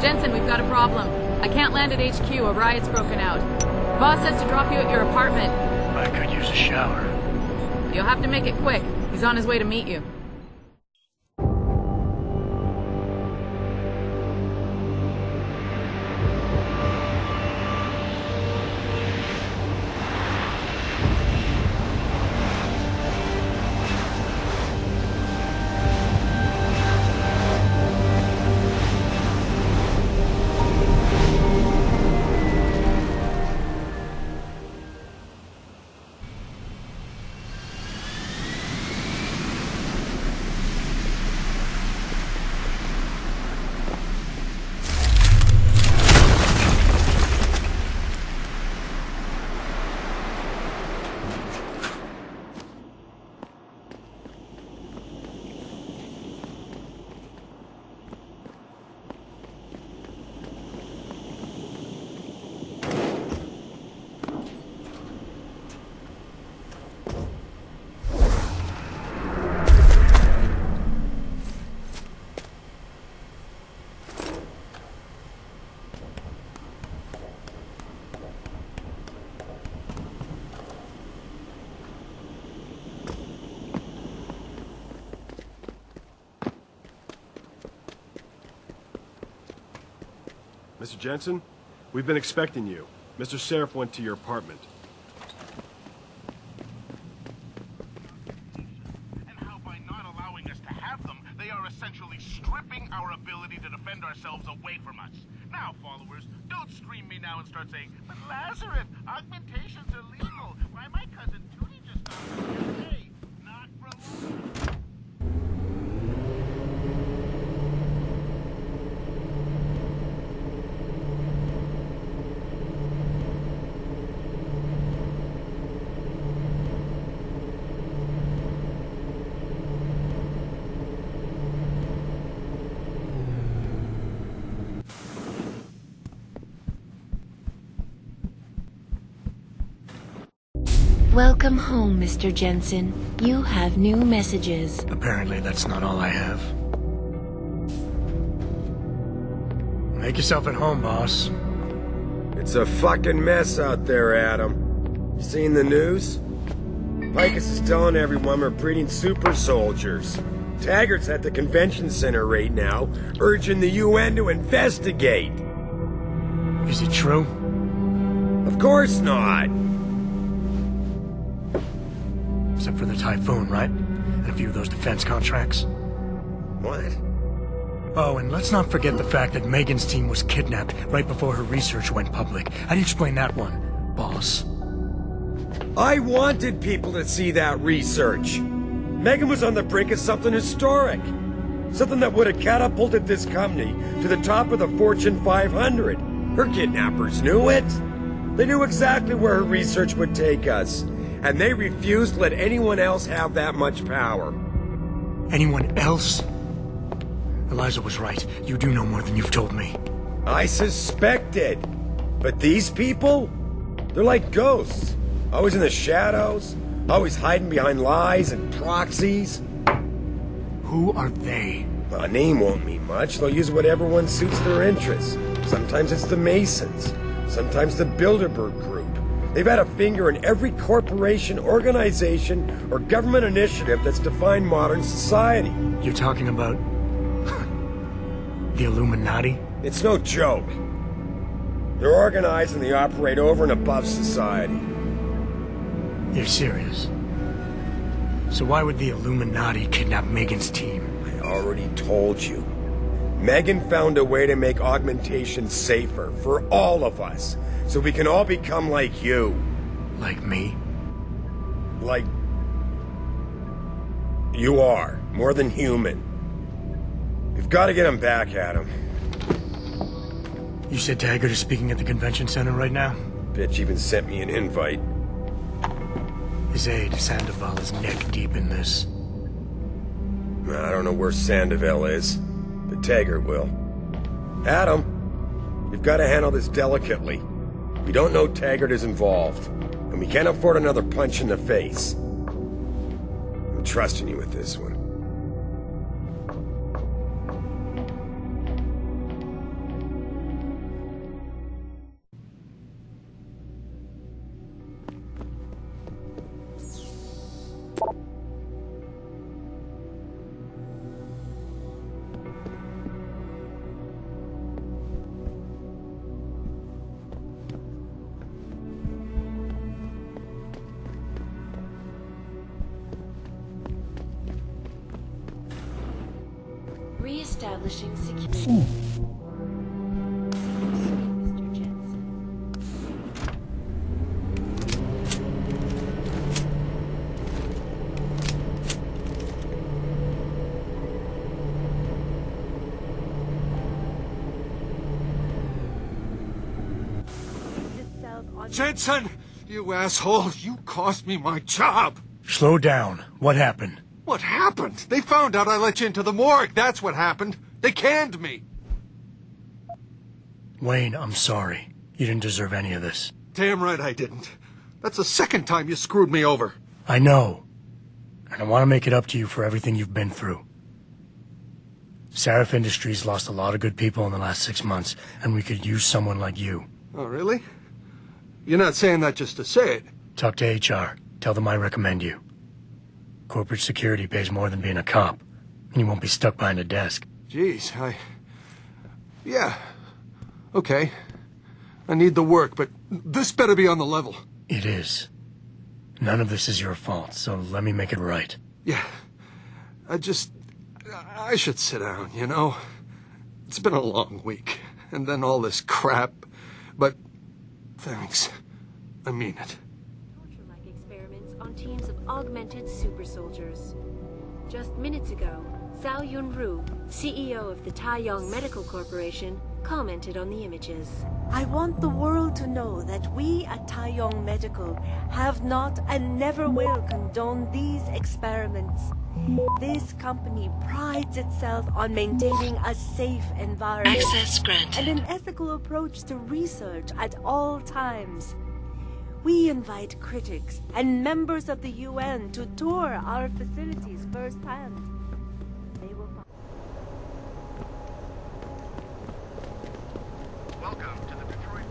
Jensen, we've got a problem. I can't land at HQ. A riot's broken out. Boss says to drop you at your apartment. I could use a shower. You'll have to make it quick. He's on his way to meet you. Mr. Jensen, we've been expecting you. Mr. Seraph went to your apartment. And how by not allowing us to have them, they are essentially stripping our ability to defend ourselves away from us. Now, followers, don't scream me now and start saying, "But Lazarus, augmentation's illegal. Why, my cousin Tootie just stopped the other day. Not for long." Welcome home, Mr. Jensen. You have new messages. Apparently that's not all I have. Make yourself at home, boss. It's a fucking mess out there, Adam. You seen the news? Picus is telling everyone we're breeding super soldiers. Taggart's at the convention center right now, urging the UN to investigate. Is it true? Of course not. Except for the Typhoon, right? And a few of those defense contracts. What? Oh, and let's not forget the fact that Megan's team was kidnapped right before her research went public. How do you explain that one, boss? I wanted people to see that research. Megan was on the brink of something historic. Something that would have catapulted this company to the top of the Fortune 500. Her kidnappers knew it. They knew exactly where her research would take us. And they refused to let anyone else have that much power. Anyone else? Eliza was right. You do know more than you've told me. I suspected. But these people? They're like ghosts. Always in the shadows. Always hiding behind lies and proxies. Who are they? A name won't mean much. They'll use whatever one suits their interests. Sometimes it's the Masons. Sometimes the Bilderberg Group. They've had a finger in every corporation, organization, or government initiative that's defined modern society. You're talking about... the Illuminati? It's no joke. They're organized and they operate over and above society. You're serious? So why would the Illuminati kidnap Megan's team? I already told you. Megan found a way to make augmentation safer for all of us. So we can all become like you. Like me? Like... you are. More than human. We've got to get him back, Adam. You said Taggart is speaking at the convention center right now? Bitch even sent me an invite. His aide, Sandoval, is neck deep in this. I don't know where Sandoval is, but Taggart will. Adam, you've got to handle this delicately. We don't know Taggart is involved, and we can't afford another punch in the face. I'm trusting you with this one. Re-establishing security. Mr. Jensen. Jensen! You asshole! You cost me my job! Slow down. What happened? What happened? They found out I let you into the morgue. That's what happened. They canned me. Wayne, I'm sorry. You didn't deserve any of this. Damn right I didn't. That's the second time you screwed me over. I know. And I want to make it up to you for everything you've been through. Sarif Industries lost a lot of good people in the last 6 months, and we could use someone like you. Oh, really? You're not saying that just to say it. Talk to HR. Tell them I recommend you. Corporate security pays more than being a cop, and you won't be stuck behind a desk. Jeez, Yeah. Okay. I need the work, but this better be on the level. It is. None of this is your fault, so let me make it right. Yeah. I should sit down, you know? It's been a long week, and then all this crap, but thanks. I mean it. Torture-like experiments on teams of augmented super soldiers. Just minutes ago, Zhao Yunru, CEO of the Taiyong Medical Corporation, commented on the images. I want the world to know that we at Taiyong Medical have not and never will condone these experiments. This company prides itself on maintaining a safe environment Access granted. and an ethical approach to research at all times. We invite critics and members of the UN to tour our facilities firsthand. They will find Welcome to the Detroit.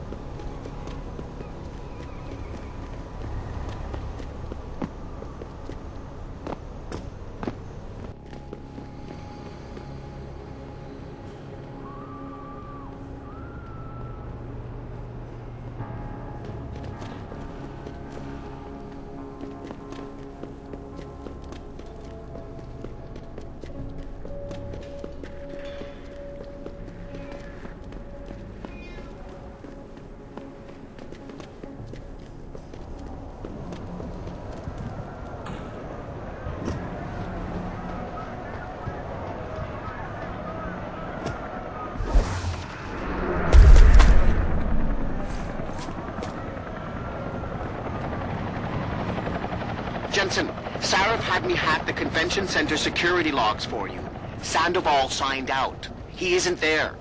Jensen, Sarif had me hack the convention center security logs for you. Sandoval signed out. He isn't there.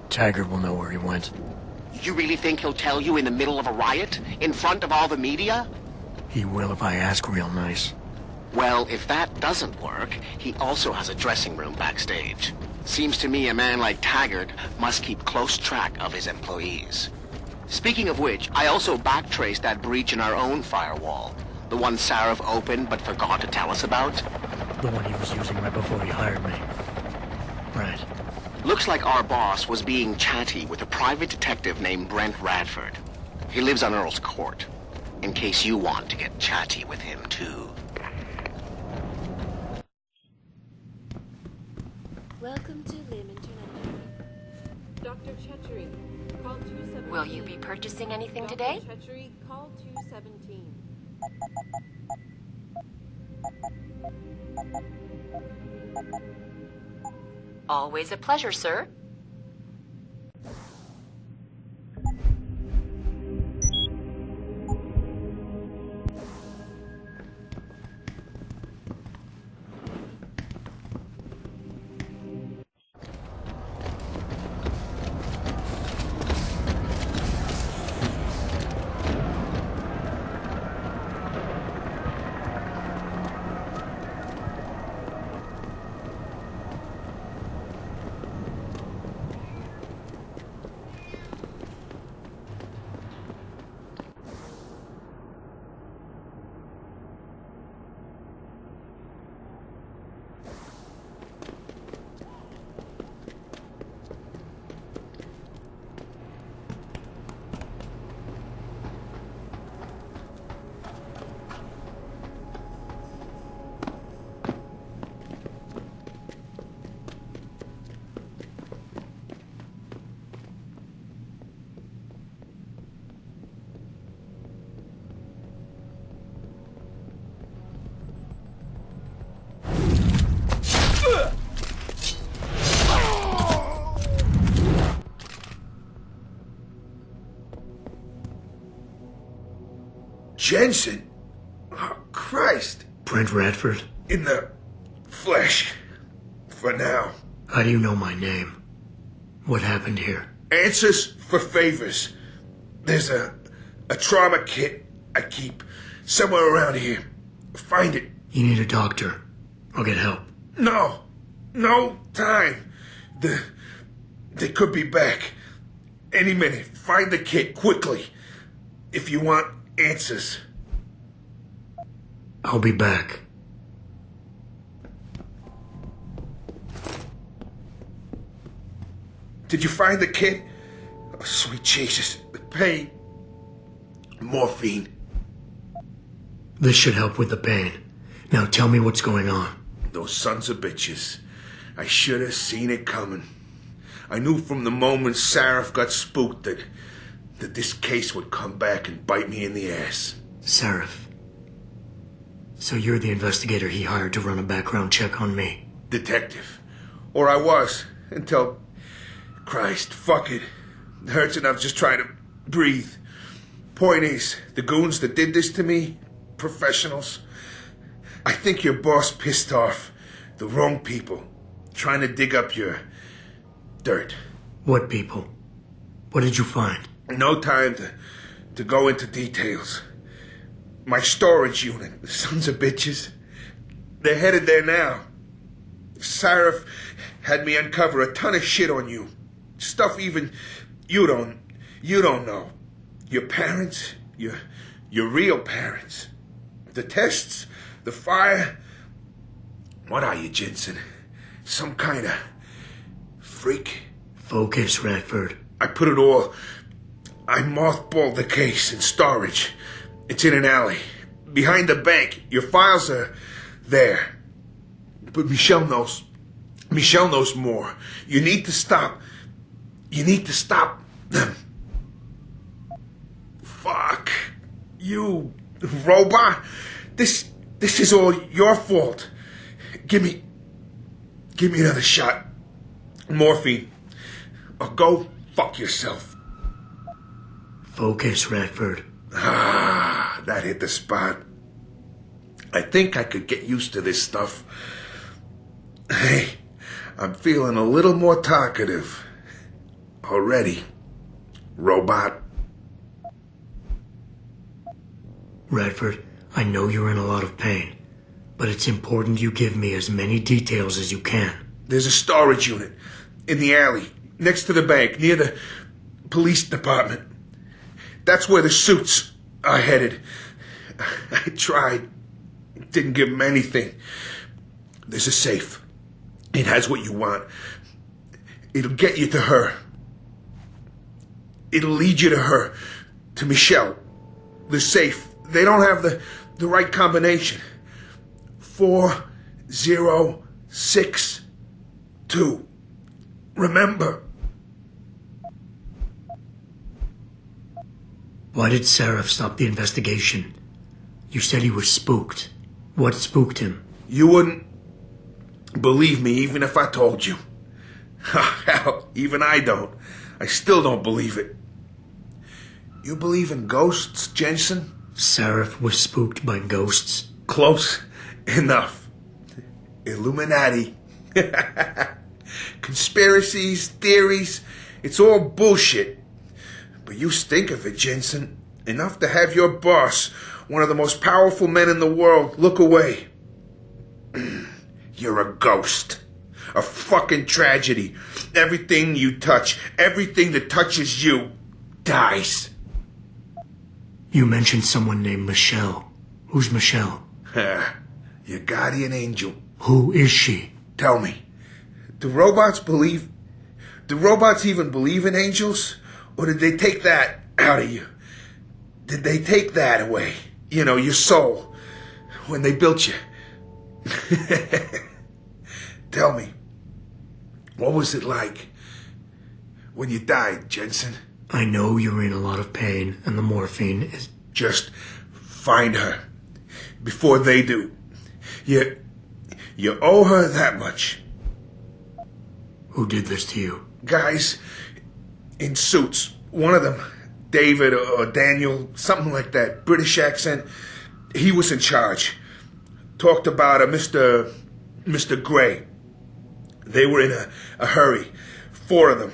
Taggart will know where he went. You really think he'll tell you in the middle of a riot? In front of all the media? He will if I ask real nice. Well, if that doesn't work, he also has a dressing room backstage. Seems to me a man like Taggart must keep close track of his employees. Speaking of which, I also backtraced that breach in our own firewall. The one Sarif opened but forgot to tell us about. The one he was using right before he hired me. Right. Looks like our boss was being chatty with a private detective named Brent Radford. He lives on Earl's Court. In case you want to get chatty with him, too. Welcome to Lim International. Dr. Chechery, call 217. Will you be purchasing anything today? Dr. Chechery, call 217. Always a pleasure, sir. Jensen? Oh, Christ. Brent Radford? In the flesh. For now. How do you know my name? What happened here? Answers for favors. There's a trauma kit I keep somewhere around here. Find it. You need a doctor. I'll get help. No time. They could be back any minute. Find the kit quickly if you want answers. I'll be back. Did you find the kit? Oh, sweet Jesus. The pain. Morphine. This should help with the pain. Now tell me what's going on. Those sons of bitches. I should have seen it coming. I knew from the moment Sarif got spooked that this case would come back and bite me in the ass. Sarif. So you're the investigator he hired to run a background check on me? Detective. Or I was, until... Christ, fuck it. It hurts enough just trying to breathe. Point is, the goons that did this to me, professionals. I think your boss pissed off the wrong people, trying to dig up your dirt. What people? What did you find? No time to go into details. My storage unit, the sons of bitches. They're headed there now. Sarif had me uncover a ton of shit on you. Stuff even you don't know. Your parents, your real parents. The tests, the fire. What are you, Jensen? Some kind of freak? Focus, Radford. I mothballed the case in storage. It's in an alley. Behind the bank. Your files are there. But Michelle knows. Michelle knows more. You need to stop them. Fuck. You robot. This is all your fault. Give me another shot. Morphine. Or go fuck yourself. Focus, Radford. Ah, that hit the spot. I think I could get used to this stuff. Hey, I'm feeling a little more talkative. Already. Robot. Radford, I know you're in a lot of pain, but it's important you give me as many details as you can. There's a storage unit in the alley, next to the bank, near the police department. That's where the suits are headed. I tried. Didn't give them anything. There's a safe. It has what you want. It'll get you to her. It'll lead you to her. To Michelle. The safe. They don't have the right combination. 4062. Remember. Why did Sarif stop the investigation? You said he was spooked. What spooked him? You wouldn't believe me even if I told you. Hell, even I don't. I still don't believe it. You believe in ghosts, Jensen? Sarif was spooked by ghosts. Close enough. Illuminati. Conspiracies, theories, it's all bullshit. But you stink of it, Jensen. Enough to have your boss, one of the most powerful men in the world, look away. You're a ghost. A fucking tragedy. Everything you touch, everything that touches you, dies. You mentioned someone named Michelle. Who's Michelle? Your guardian angel. Who is she? Tell me, do robots even believe in angels? Or did they take that out of you? Did they take that away? You know, your soul, when they built you? Tell me, what was it like when you died, Jensen? I know you're in a lot of pain, and the morphine is... Just find her before they do. You owe her that much. Who did this to you? Guys in suits. One of them David or Daniel, something like that, British accent. He was in charge. Talked about a Mr. Gray. They were in a hurry. 4 of them.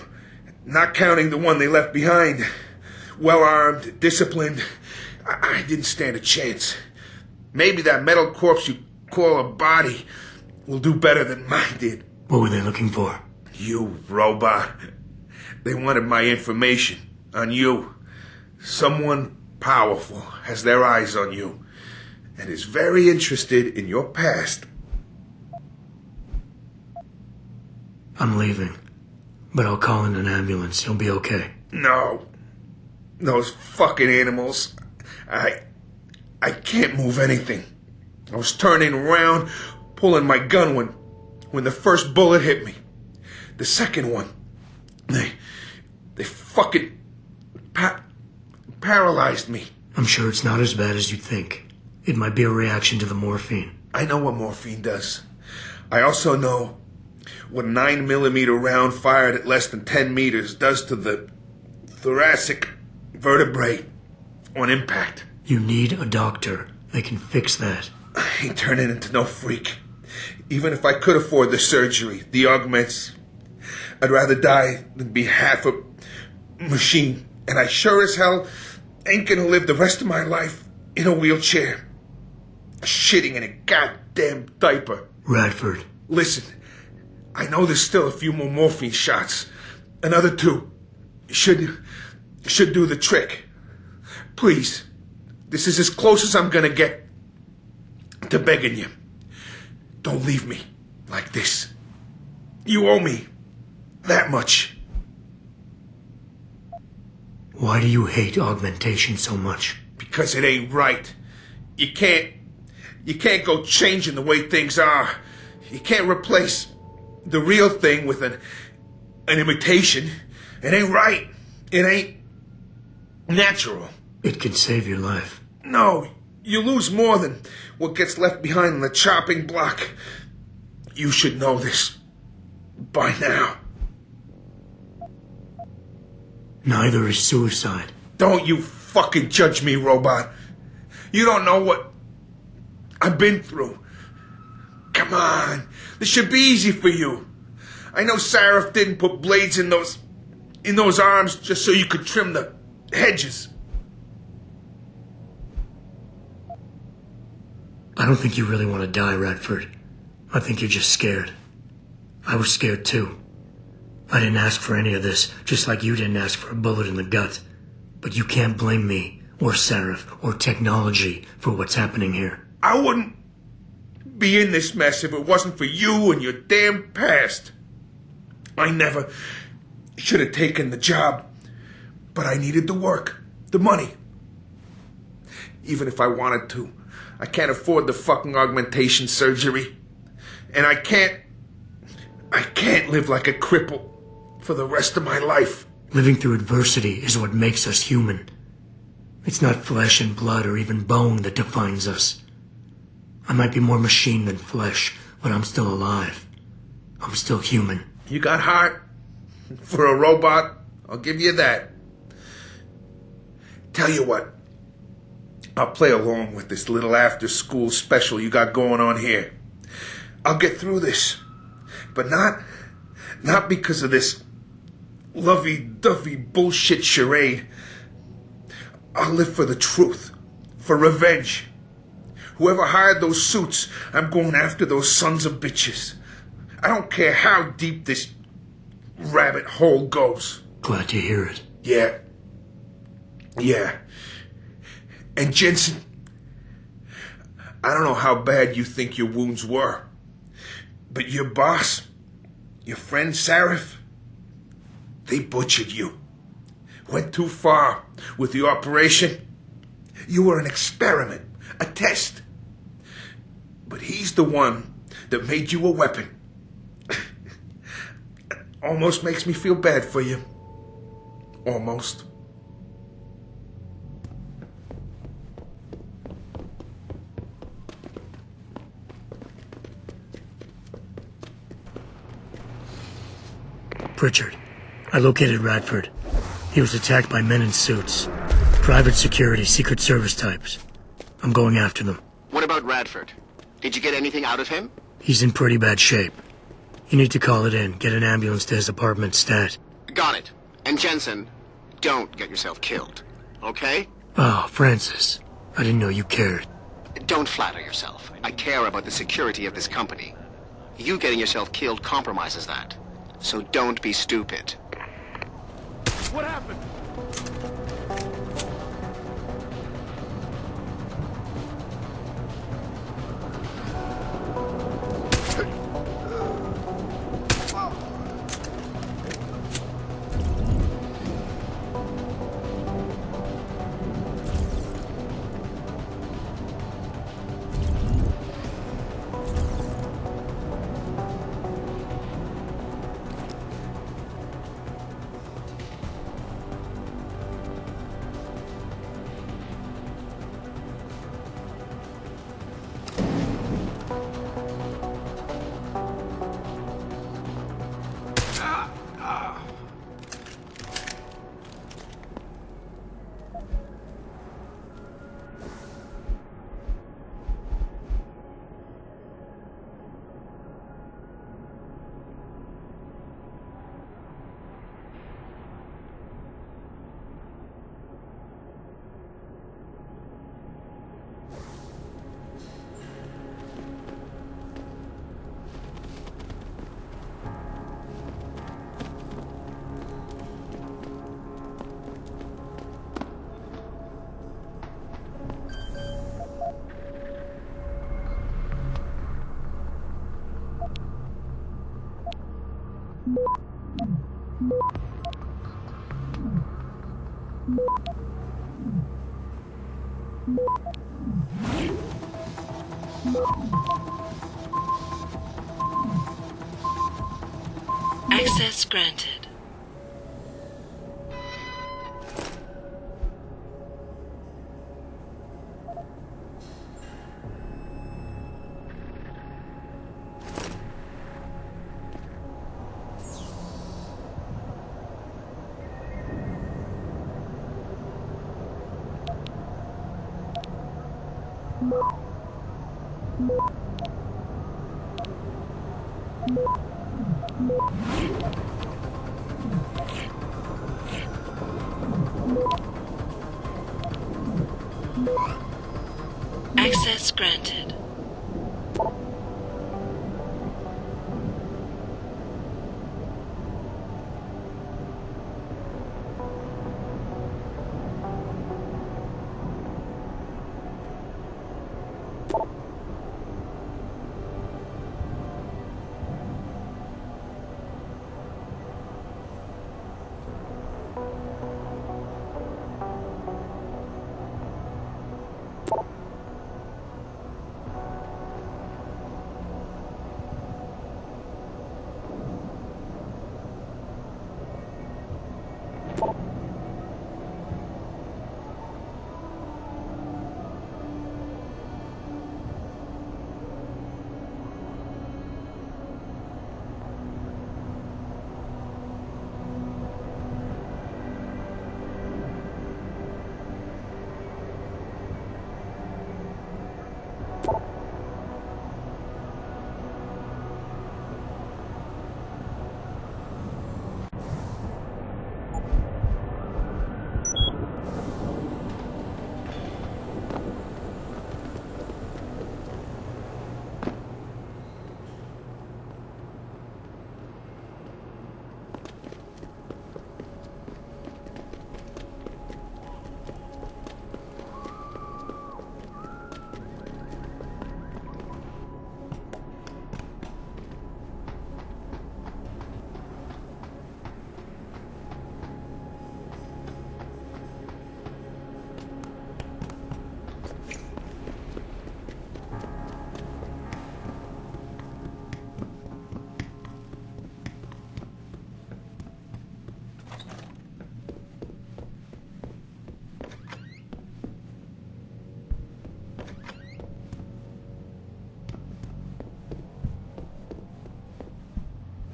Not counting the one they left behind. Well-armed, disciplined. I didn't stand a chance. Maybe that metal corpse you call a body will do better than mine did. What were they looking for? You, robot. They wanted my information on you. Someone powerful has their eyes on you and is very interested in your past. I'm leaving, but I'll call in an ambulance. You'll be okay. No. Those fucking animals. I can't move anything. I was turning around, pulling my gun when the first bullet hit me. The second one, they fucking paralyzed me. I'm sure it's not as bad as you think. It might be a reaction to the morphine. I know what morphine does. I also know what a 9mm round fired at less than 10 meters does to the thoracic vertebrae on impact. You need a doctor. They can fix that. I ain't turning into no freak. Even if I could afford the surgery, the augments, I'd rather die than be half a machine. And I sure as hell ain't gonna live the rest of my life in a wheelchair, shitting in a goddamn diaper. Radford. Listen, I know there's still a few more morphine shots. Another 2 should do the trick. Please, this is as close as I'm gonna get to begging you. Don't leave me like this. You owe me that much. Why do you hate augmentation so much? Because it ain't right. You can't go changing the way things are. You can't replace the real thing with an imitation. It ain't right. It ain't natural. It can save your life. No, you lose more than what gets left behind on the chopping block. You should know this by now. Neither is suicide. Don't you fucking judge me, robot. You don't know what I've been through. Come on, this should be easy for you. I know Sarif didn't put blades in those arms just so you could trim the hedges. I don't think you really want to die, Radford. I think you're just scared. I was scared too. I didn't ask for any of this, just like you didn't ask for a bullet in the gut. But you can't blame me, or Sarif, or technology for what's happening here. I wouldn't be in this mess if it wasn't for you and your damn past. I never should have taken the job, but I needed the work, the money. Even if I wanted to, I can't afford the fucking augmentation surgery. And I can't live like a cripple for the rest of my life. Living through adversity is what makes us human. It's not flesh and blood or even bone that defines us. I might be more machine than flesh, but I'm still alive. I'm still human. You got heart. For a robot, I'll give you that. Tell you what, I'll play along with this little after-school special you got going on here. I'll get through this, but not because of this lovey-dovey bullshit charade. I'll live for the truth, for revenge. Whoever hired those suits, I'm going after those sons of bitches. I don't care how deep this rabbit hole goes. Glad to hear it. Yeah. And Jensen, I don't know how bad you think your wounds were, but your boss, your friend Sarif, they butchered you. Went too far with the operation. You were an experiment, a test. But he's the one that made you a weapon. Almost makes me feel bad for you. Almost. Pritchard, I located Radford. He was attacked by men in suits. Private security, Secret Service types. I'm going after them. What about Radford? Did you get anything out of him? He's in pretty bad shape. You need to call it in. Get an ambulance to his apartment stat. Got it. And Jensen, don't get yourself killed. Okay? Oh, Francis. I didn't know you cared. Don't flatter yourself. I care about the security of this company. You getting yourself killed compromises that. So don't be stupid. What happened? Access granted. Access granted.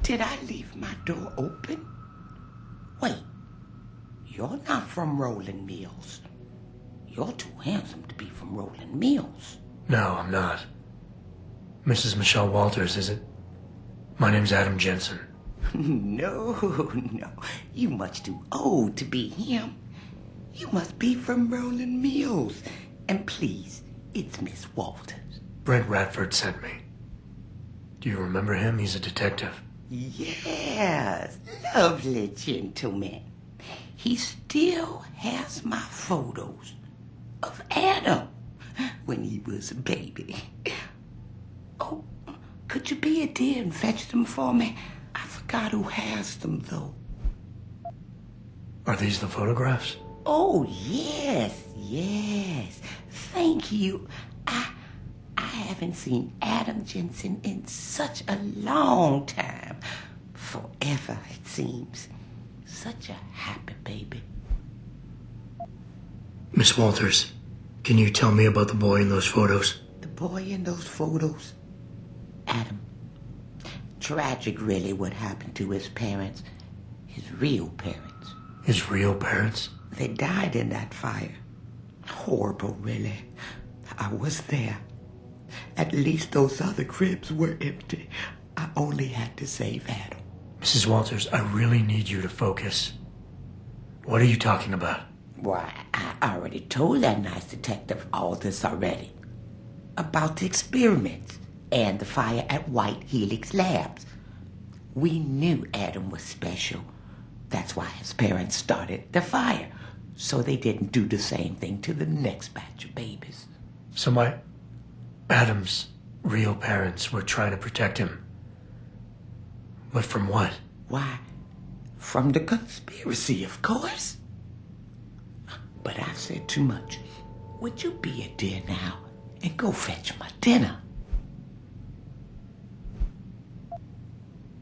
Did I leave my door open? Wait, You're not from Rolling Mills. You're too handsome to be from Rolling Mills. No, I'm not. Mrs. Michelle Walters, is it? My name's Adam Jensen. No. You much too old to be him. You must be from Rolling Mills. And please, it's Miss Walters. Brent Radford sent me. Do you remember him? He's a detective. Yes, lovely gentleman. He still has my photos of Adam when he was a baby. Oh, could you be a dear and fetch them for me? I forgot who has them, though. Are these the photographs? Oh, yes. Thank you. I haven't seen Adam Jensen in such a long time. Forever, it seems. Such a happy baby. Miss Walters, can you tell me about the boy in those photos? The boy in those photos? Adam. Tragic, really, what happened to his parents. His real parents. His real parents? They died in that fire. Horrible, really. I was there. At least those other cribs were empty. I only had to save Adam. Mrs. Walters, I really need you to focus. What are you talking about? Why, I already told that nice detective all this already. About the experiments and the fire at White Helix Labs. We knew Adam was special. That's why his parents started the fire, so they didn't do the same thing to the next batch of babies. So Adam's real parents were trying to protect him. But from what? Why, from the conspiracy, of course. But I've said too much. Would you be a dear now and go fetch my dinner?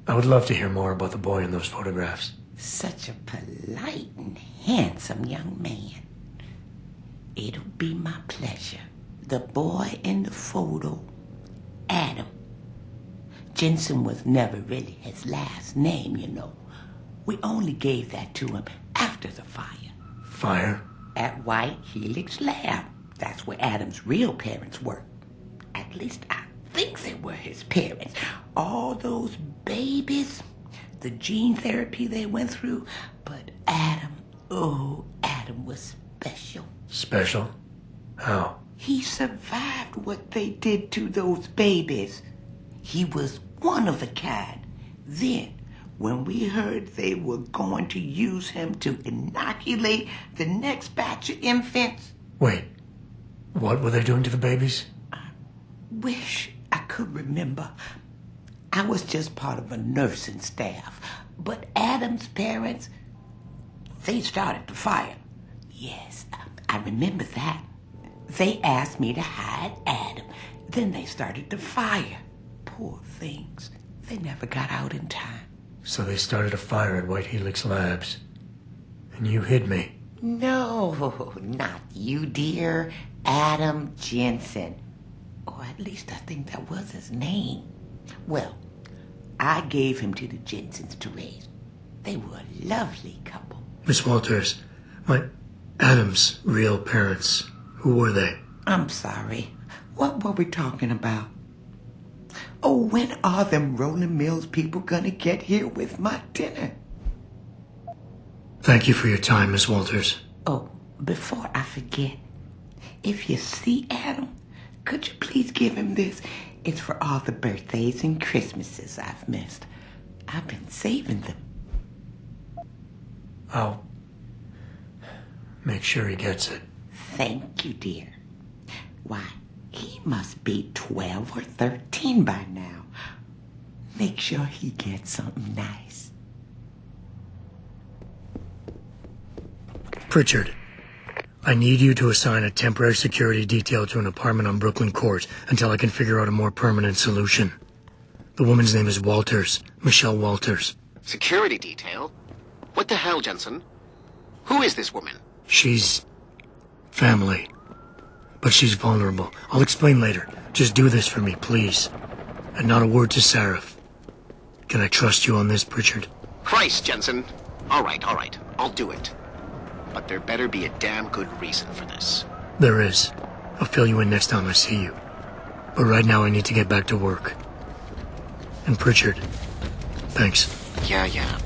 I would love to hear more about the boy in those photographs. Such a polite and handsome young man. It'll be my pleasure. The boy in the photo, Adam. Jensen was never really his last name, you know. We only gave that to him after the fire. Fire? At White Helix Lab. That's where Adam's real parents worked. At least I think they were his parents. All those babies, the gene therapy they went through. But Adam was special. Special? How? He survived what they did to those babies. He was one of a kind. Then, when we heard they were going to use him to inoculate the next batch of infants... Wait, what were they doing to the babies? I wish I could remember. I was just part of a nursing staff. But Adam's parents, they started the fire. Yes, I remember that. They asked me to hide Adam. Then they started the fire. Poor things. They never got out in time. So they started a fire at White Helix Labs. And you hid me. No, not you, dear. Adam Jensen. Or at least I think that was his name. Well, I gave him to the Jensens to raise. They were a lovely couple. Miss Walters, Adam's real parents, who were they? I'm sorry. What were we talking about? Oh, when are them Rolling Mills people gonna get here with my dinner? Thank you for your time, Miss Walters. Oh, before I forget, if you see Adam, could you please give him this? It's for all the birthdays and Christmases I've missed. I've been saving them. I'll make sure he gets it. Thank you, dear. Why, he must be 12 or 13 by now. Make sure he gets something nice. Pritchard, I need you to assign a temporary security detail to an apartment on Brooklyn Court until I can figure out a more permanent solution. The woman's name is Walters, Michelle Walters. Security detail? What the hell, Jensen? Who is this woman? She's family. But she's vulnerable. I'll explain later. Just do this for me, please. And not a word to Sarif. Can I trust you on this, Pritchard? Christ, Jensen. All right. I'll do it. but there better be a damn good reason for this. There is. I'll fill you in next time I see you. But right now I need to get back to work. And Pritchard, thanks. Yeah.